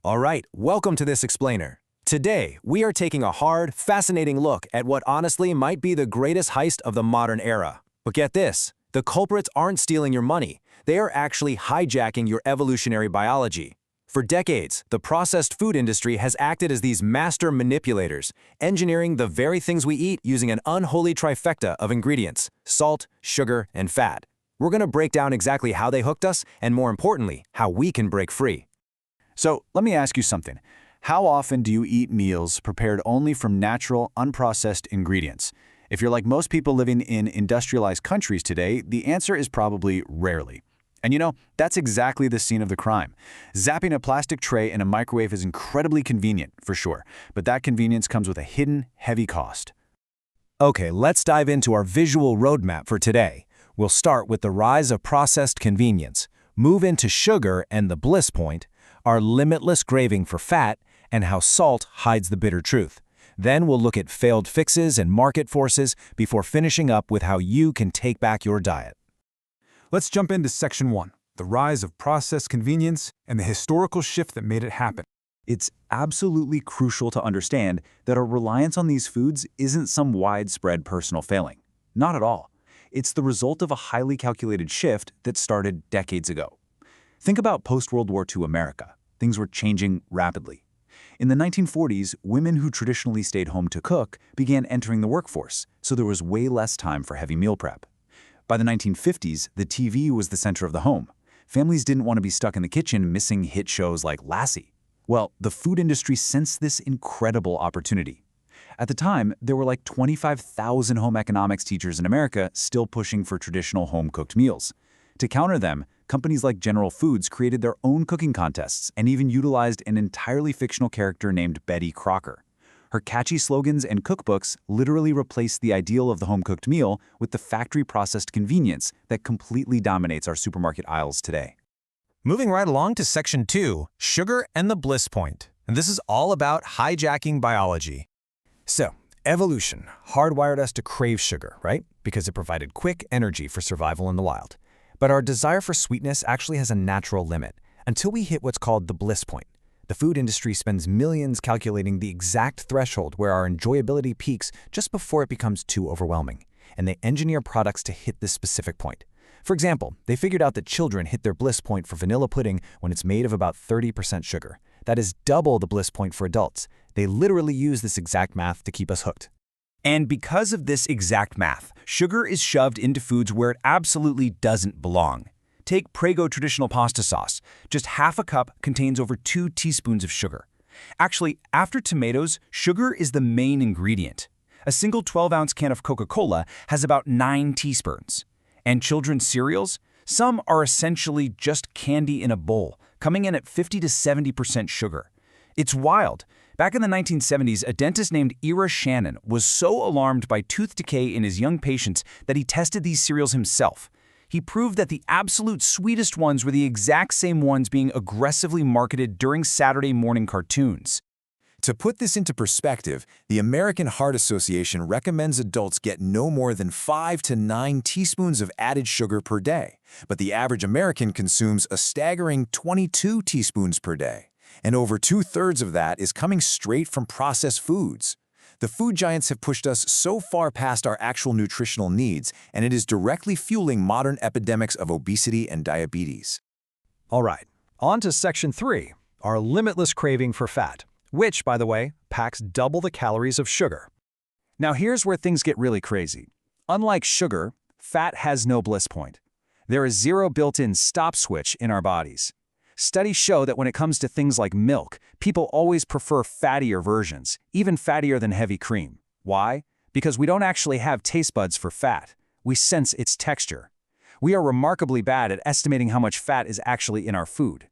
All right, welcome to this explainer. Today, we are taking a hard, fascinating look at what honestly might be the greatest heist of the modern era. But get this, the culprits aren't stealing your money. They are actually hijacking your evolutionary biology. For decades, the processed food industry has acted as these master manipulators, engineering the very things we eat using an unholy trifecta of ingredients: salt, sugar, and fat. We're going to break down exactly how they hooked us, and more importantly, how we can break free. So let me ask you something. How often do you eat meals prepared only from natural, unprocessed ingredients? If you're like most people living in industrialized countries today, the answer is probably rarely. And you know, that's exactly the scene of the crime. Zapping a plastic tray in a microwave is incredibly convenient, for sure, but that convenience comes with a hidden, heavy cost. Okay, let's dive into our visual roadmap for today. We'll start with the rise of processed convenience, move into sugar and the bliss point, our limitless craving for fat, and how salt hides the bitter truth. Then we'll look at failed fixes and market forces before finishing up with how you can take back your diet. Let's jump into Section 1, the rise of processed convenience and the historical shift that made it happen. It's absolutely crucial to understand that our reliance on these foods isn't some widespread personal failing. Not at all. It's the result of a highly calculated shift that started decades ago. Think about post-World War II America. Things were changing rapidly. In the 1940s, women who traditionally stayed home to cook began entering the workforce, so there was way less time for heavy meal prep. By the 1950s, the TV was the center of the home. Families didn't want to be stuck in the kitchen missing hit shows like Lassie. Well, the food industry sensed this incredible opportunity. At the time, there were like 25,000 home economics teachers in America still pushing for traditional home-cooked meals. To counter them, companies like General Foods created their own cooking contests and even utilized an entirely fictional character named Betty Crocker. Her catchy slogans and cookbooks literally replaced the ideal of the home-cooked meal with the factory-processed convenience that completely dominates our supermarket aisles today. Moving right along to Section 2, sugar and the bliss point. And this is all about hijacking biology. So, evolution hardwired us to crave sugar, right? Because it provided quick energy for survival in the wild. But our desire for sweetness actually has a natural limit, until we hit what's called the bliss point. The food industry spends millions calculating the exact threshold where our enjoyability peaks just before it becomes too overwhelming, and they engineer products to hit this specific point. For example, they figured out that children hit their bliss point for vanilla pudding when it's made of about 30% sugar. That is double the bliss point for adults. They literally use this exact math to keep us hooked. And because of this exact math, sugar is shoved into foods where it absolutely doesn't belong. Take Prego traditional pasta sauce. Just half a cup contains over 2 teaspoons of sugar. Actually, after tomatoes, sugar is the main ingredient. A single 12-ounce can of Coca-Cola has about 9 teaspoons. And children's cereals? Some are essentially just candy in a bowl, coming in at 50 to 70% sugar. It's wild. Back in the 1970s, a dentist named Ira Shannon was so alarmed by tooth decay in his young patients that he tested these cereals himself. He proved that the absolute sweetest ones were the exact same ones being aggressively marketed during Saturday morning cartoons. To put this into perspective, the American Heart Association recommends adults get no more than 5 to 9 teaspoons of added sugar per day, but the average American consumes a staggering 22 teaspoons per day. And over 2/3 of that is coming straight from processed foods. The food giants have pushed us so far past our actual nutritional needs, and it is directly fueling modern epidemics of obesity and diabetes. All right, on to Section 3, our limitless craving for fat, which, by the way, packs double the calories of sugar. Now here's where things get really crazy. Unlike sugar, fat has no bliss point. There is zero built-in stop switch in our bodies. Studies show that when it comes to things like milk, people always prefer fattier versions, even fattier than heavy cream. Why? Because we don't actually have taste buds for fat. We sense its texture. We are remarkably bad at estimating how much fat is actually in our food.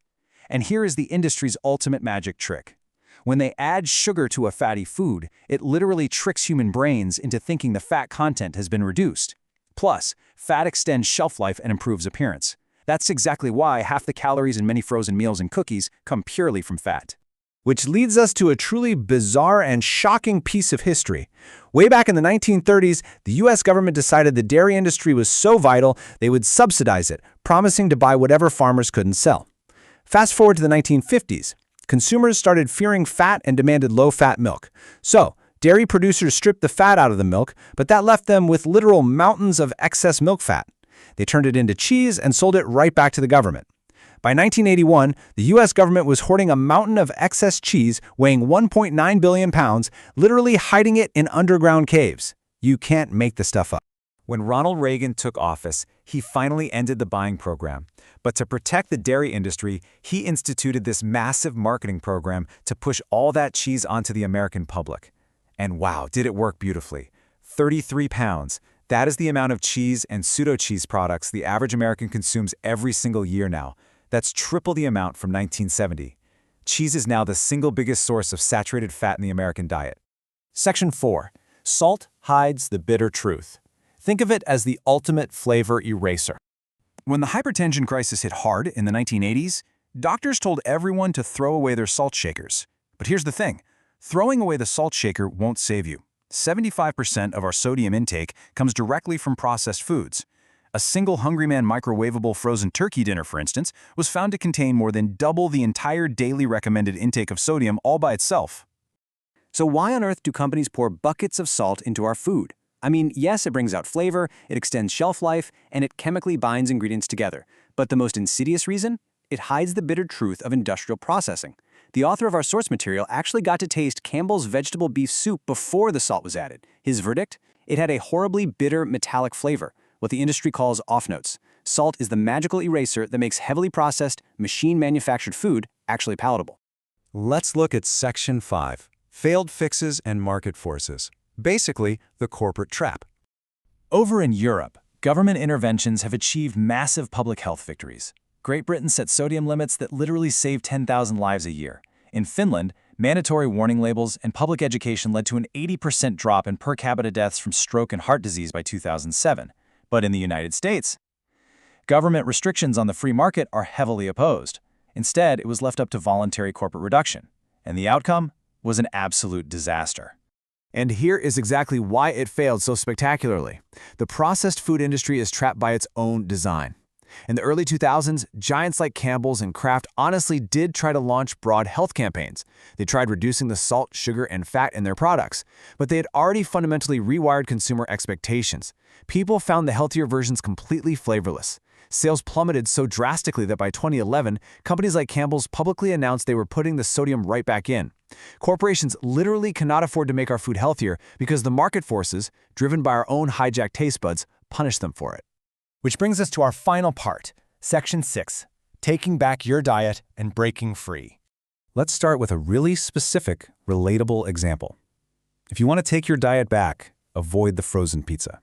And here is the industry's ultimate magic trick. When they add sugar to a fatty food, it literally tricks human brains into thinking the fat content has been reduced. Plus, fat extends shelf life and improves appearance. That's exactly why half the calories in many frozen meals and cookies come purely from fat. Which leads us to a truly bizarre and shocking piece of history. Way back in the 1930s, the US government decided the dairy industry was so vital they would subsidize it, promising to buy whatever farmers couldn't sell. Fast forward to the 1950s. Consumers started fearing fat and demanded low-fat milk. So, dairy producers stripped the fat out of the milk, but that left them with literal mountains of excess milk fat. They turned it into cheese and sold it right back to the government. By 1981, the U.S. government was hoarding a mountain of excess cheese weighing 1.9 billion pounds, literally hiding it in underground caves. You can't make the stuff up. When Ronald Reagan took office, he finally ended the buying program. But to protect the dairy industry, he instituted this massive marketing program to push all that cheese onto the American public. And wow, did it work beautifully. 33 pounds. That is the amount of cheese and pseudo-cheese products the average American consumes every single year now. That's triple the amount from 1970. Cheese is now the single biggest source of saturated fat in the American diet. Section 4. Salt hides the bitter truth. Think of it as the ultimate flavor eraser. When the hypertension crisis hit hard in the 1980s, doctors told everyone to throw away their salt shakers. But here's the thing. Throwing away the salt shaker won't save you. 75% of our sodium intake comes directly from processed foods. A single Hungry Man microwavable frozen turkey dinner, for instance, was found to contain more than double the entire daily recommended intake of sodium all by itself. So why on earth do companies pour buckets of salt into our food? I mean, yes, it brings out flavor, it extends shelf life, and it chemically binds ingredients together. But the most insidious reason? It hides the bitter truth of industrial processing. The author of our source material actually got to taste Campbell's vegetable beef soup before the salt was added. His verdict? It had a horribly bitter metallic flavor, what the industry calls off-notes. Salt is the magical eraser that makes heavily processed, machine-manufactured food actually palatable. Let's look at Section 5, Failed Fixes and Market Forces. Basically, the corporate trap. Over in Europe, government interventions have achieved massive public health victories. Great Britain set sodium limits that literally save 10,000 lives a year. In Finland, mandatory warning labels and public education led to an 80% drop in per capita deaths from stroke and heart disease by 2007. But in the United States, government restrictions on the free market are heavily opposed. Instead, it was left up to voluntary corporate reduction. And the outcome was an absolute disaster. And here is exactly why it failed so spectacularly. The processed food industry is trapped by its own design. In the early 2000s, giants like Campbell's and Kraft honestly did try to launch broad health campaigns. They tried reducing the salt, sugar, and fat in their products, but they had already fundamentally rewired consumer expectations. People found the healthier versions completely flavorless. Sales plummeted so drastically that by 2011, companies like Campbell's publicly announced they were putting the sodium right back in. Corporations literally cannot afford to make our food healthier because the market forces, driven by our own hijacked taste buds, punish them for it. Which brings us to our final part, Section 6, Taking Back Your Diet and Breaking Free. Let's start with a really specific, relatable example. If you want to take your diet back, avoid the frozen pizza.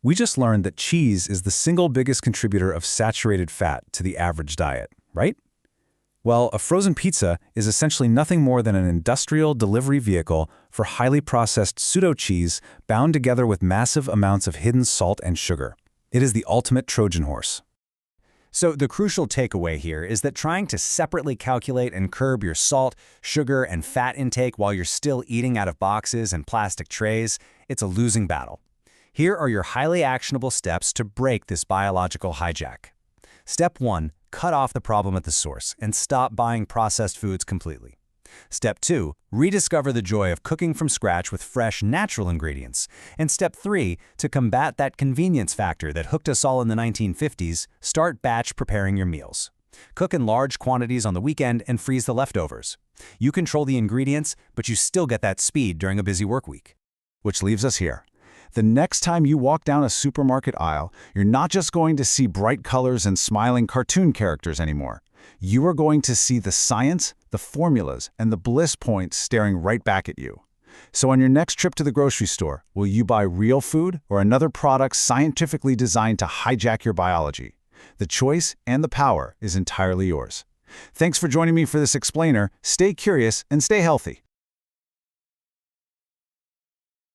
We just learned that cheese is the single biggest contributor of saturated fat to the average diet, right? Well, a frozen pizza is essentially nothing more than an industrial delivery vehicle for highly processed pseudo-cheese bound together with massive amounts of hidden salt and sugar. It is the ultimate Trojan horse. So the crucial takeaway here is that trying to separately calculate and curb your salt, sugar, and fat intake while you're still eating out of boxes and plastic trays, it's a losing battle. Here are your highly actionable steps to break this biological hijack. Step 1. Cut off the problem at the source and stop buying processed foods completely. Step 2. Rediscover the joy of cooking from scratch with fresh, natural ingredients. And Step 3. To combat that convenience factor that hooked us all in the 1950s, start batch preparing your meals. Cook in large quantities on the weekend and freeze the leftovers. You control the ingredients, but you still get that speed during a busy work week. Which leaves us here. The next time you walk down a supermarket aisle, you're not just going to see bright colors and smiling cartoon characters anymore. You are going to see the science, the formulas, and the bliss points staring right back at you. So on your next trip to the grocery store, will you buy real food or another product scientifically designed to hijack your biology? The choice and the power is entirely yours. Thanks for joining me for this explainer. Stay curious and stay healthy.